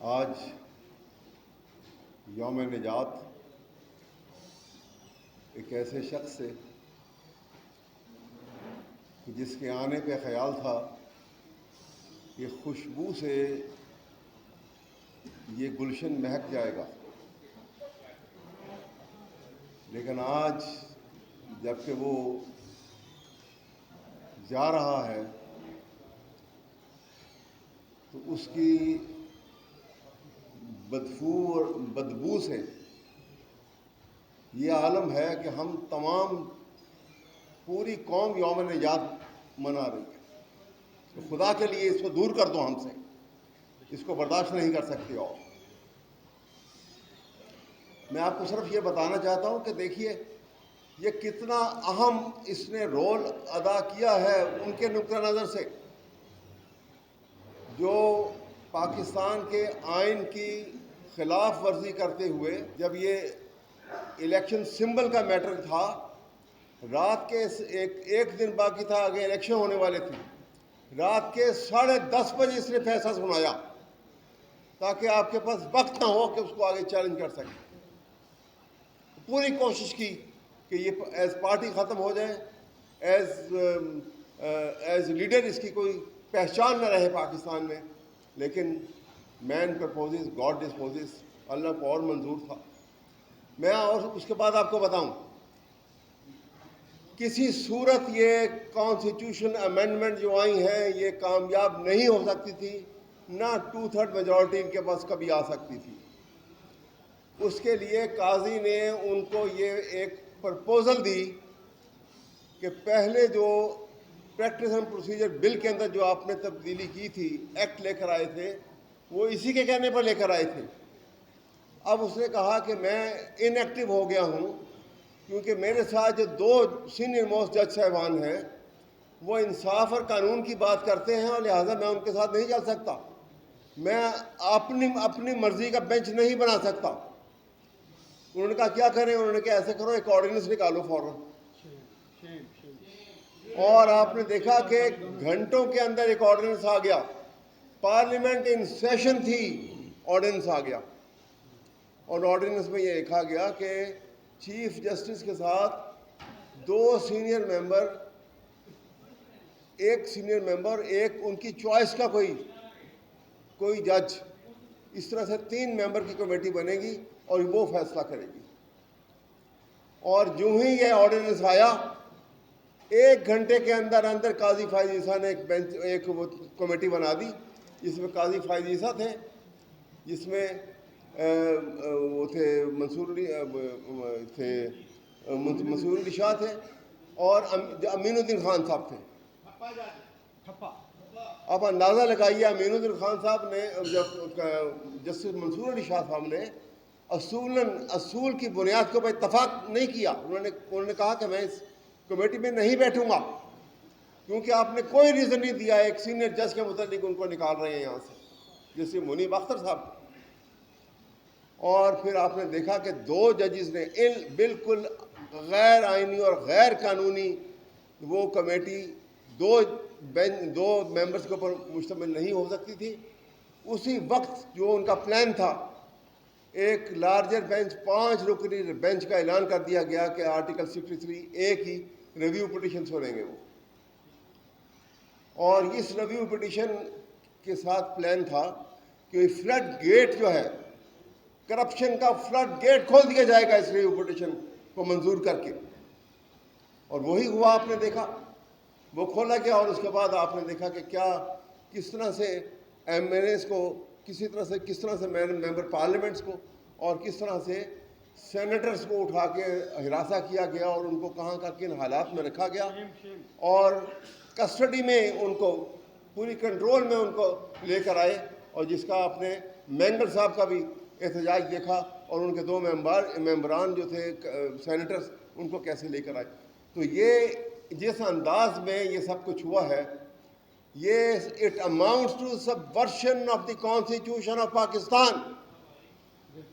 آج یوم نجات ایک ایسے شخص سے جس کے آنے پہ خیال تھا کہ خوشبو سے یہ گلشن مہک جائے گا، لیکن آج جب کہ وہ جا رہا ہے تو اس کی بدبو سے یہ عالم ہے کہ ہم تمام پوری قوم یوم نجات منا رہی ہے کہ خدا کے لیے اس کو دور کر دو، ہم سے اس کو برداشت نہیں کر سکتے۔ اور میں آپ کو صرف یہ بتانا چاہتا ہوں کہ دیکھیے یہ کتنا اہم اس نے رول ادا کیا ہے ان کے نقطہ نظر سے جو پاکستان کے آئین کی خلاف ورزی کرتے ہوئے، جب یہ الیکشن سمبل کا میٹر تھا، رات کے ایک دن باقی تھا آگے الیکشن ہونے والے تھے، رات کے 10:30 بجے اس نے فیصلہ سنایا تاکہ آپ کے پاس وقت نہ ہو کہ اس کو آگے چیلنج کر سکیں۔ پوری کوشش کی کہ یہ ایز پارٹی ختم ہو جائے، ایز لیڈر اس کی کوئی پہچان نہ رہے پاکستان میں، لیکن مین پرپوزز گاڈ ڈسپوزز، اللہ کو اور منظور تھا۔ میں اور اس کے بعد آپ کو بتاؤں، کسی صورت یہ کانسٹیٹیوشن امینڈمنٹ جو آئی ہیں یہ کامیاب نہیں ہو سکتی تھی، نہ 2/3 میجورٹی ان کے پاس کبھی آ سکتی تھی۔ اس کے لیے قاضی نے ان کو یہ ایک پرپوزل دی کہ پہلے جو پریکٹس اینڈ پروسیجر بل کے اندر جو آپ نے تبدیلی کی تھی، ایکٹ لے کر آئے تھے، وہ اسی کے کہنے پر لے کر آئے تھے۔ اب اس نے کہا کہ میں ان ایکٹیو ہو گیا ہوں کیونکہ میرے ساتھ جو 2 سینئر موسٹ جج صاحبان ہیں وہ انصاف اور قانون کی بات کرتے ہیں، اور لہٰذا میں ان کے ساتھ نہیں چل سکتا، میں اپنی مرضی کا بینچ نہیں بنا سکتا۔ انہوں نے کہا کیا کریں؟ انہوں نے کہا ایسے کرو، ایک آرڈیننس نکالو فوراً۔ اور آپ نے دیکھا کہ گھنٹوں کے اندر ایک آرڈیننس آ گیا، پارلیمنٹ ان سیشن تھی، آرڈیننس آ گیا، اور آرڈیننس میں یہ لکھا گیا کہ چیف جسٹس کے ساتھ 2 سینئر ممبر، ایک سینئر ممبر، ایک ان کی چوائس کا کوئی جج، اس طرح سے 3 ممبر کی کمیٹی بنے گی اور وہ فیصلہ کرے گی۔ اور جو ہی یہ آرڈیننس آیا، 1 گھنٹے کے اندر قاضی فائز عیسیٰ نے ایک کمیٹی بنا دی جس میں قاضی فائز عیسیٰ تھے، جس میں وہ تھے منصور علی شاہ تھے، اور امین الدین خان صاحب تھے۔ اب اندازہ لگائیے امین الدین خان صاحب نے، جسٹس منصور علی شاہ صاحب نے اصول کی بنیاد کے اوپر اتفاق نہیں کیا۔ انہوں نے کہا کہ میں اس کمیٹی میں نہیں بیٹھوں گا کیونکہ آپ نے کوئی ریزن نہیں دیا، ایک سینئر جج کے متعلق ان کو نکال رہے ہیں یہاں سے، جیسے منیب اختر صاحب۔ اور پھر آپ نے دیکھا کہ 2 ججز نے بالکل غیر آئینی اور غیر قانونی وہ کمیٹی 2 ممبرز کے اوپر مشتمل نہیں ہو سکتی تھی۔ اسی وقت جو ان کا پلان تھا، ایک لارجر بینچ 5 رکنی بینچ کا اعلان کر دیا گیا کہ آرٹیکل 63A کی ریویو پٹیشن چھوڑیں گے وہ، اور اس ریویو پٹیشن کے ساتھ پلان تھا کہ فلڈ گیٹ جو ہے، کرپشن کا فلڈ گیٹ کھول دیا جائے گا اس ریویو پٹیشن کو منظور کر کے، اور وہی ہوا۔ آپ نے دیکھا وہ کھولا گیا، اور اس کے بعد آپ نے دیکھا کہ کس طرح سے ایم این ایز کو، کس طرح سے ممبر پارلیمنٹس کو، اور کس طرح سے سینیٹرز کو اٹھا کے ہراساں کیا گیا، اور ان کو کہاں کا کن حالات میں رکھا گیا، اور کسٹڈی میں ان کو پوری کنٹرول میں ان کو لے کر آئے، اور جس کا آپ نے مینگل صاحب کا بھی احتجاج دیکھا، اور ان کے 2 ممبران جو تھے سینیٹرز، ان کو کیسے لے کر آئے۔ تو یہ جس انداز میں یہ سب کچھ ہوا ہے، یہ it amounts to subversion of the constitution of Pakistan,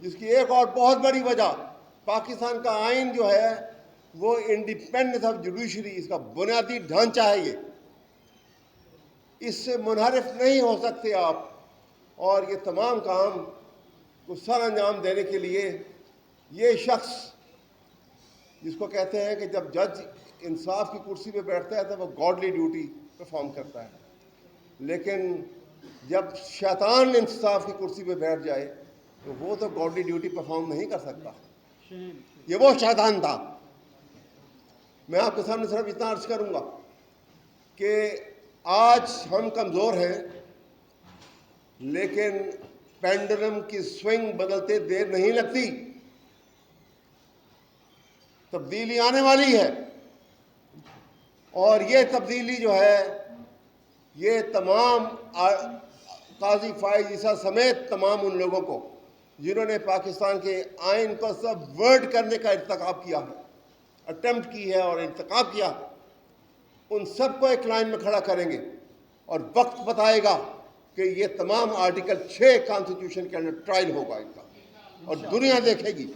جس کی ایک اور بہت بڑی وجہ پاکستان کا آئین جو ہے وہ انڈیپینڈنس آف جوڈیشری، اس کا بنیادی ڈھانچہ ہے، یہ اس سے منحرف نہیں ہو سکتے آپ۔ اور یہ تمام کام کو سر انجام دینے کے لیے یہ شخص جس کو کہتے ہیں کہ جب جج انصاف کی کرسی پہ بیٹھتا ہے تو وہ گاڈلی ڈیوٹی پرفارم کرتا ہے، لیکن جب شیطان انصاف کی کرسی پہ بیٹھ جائے تو وہ تو گاڈلی ڈیوٹی پرفارم نہیں کر سکتا، یہ وہ شیطان تھا۔ میں آپ کے سامنے صرف اتنا عرض کروں گا کہ آج ہم کمزور ہیں، لیکن پینڈولم کی سوئنگ بدلتے دیر نہیں لگتی، تبدیلی آنے والی ہے، اور یہ تبدیلی جو ہے یہ تمام قاضی فائز عیسیٰ سمیت تمام ان لوگوں کو جنہوں نے پاکستان کے آئین کو سب ورڈ کرنے کا ارتکاب کیا ہے، اٹیمپٹ کی ہے اور ارتکاب کیا، ان سب کو ایک لائن میں کھڑا کریں گے، اور وقت بتائے گا کہ یہ تمام آرٹیکل 6 کانسٹیٹیوشن کے اندر ٹرائل ہوگا ان کا، اور دنیا دیکھے گی،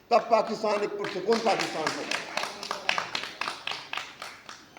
تب پاکستان ایک پرسکون پاکستان ہوگا۔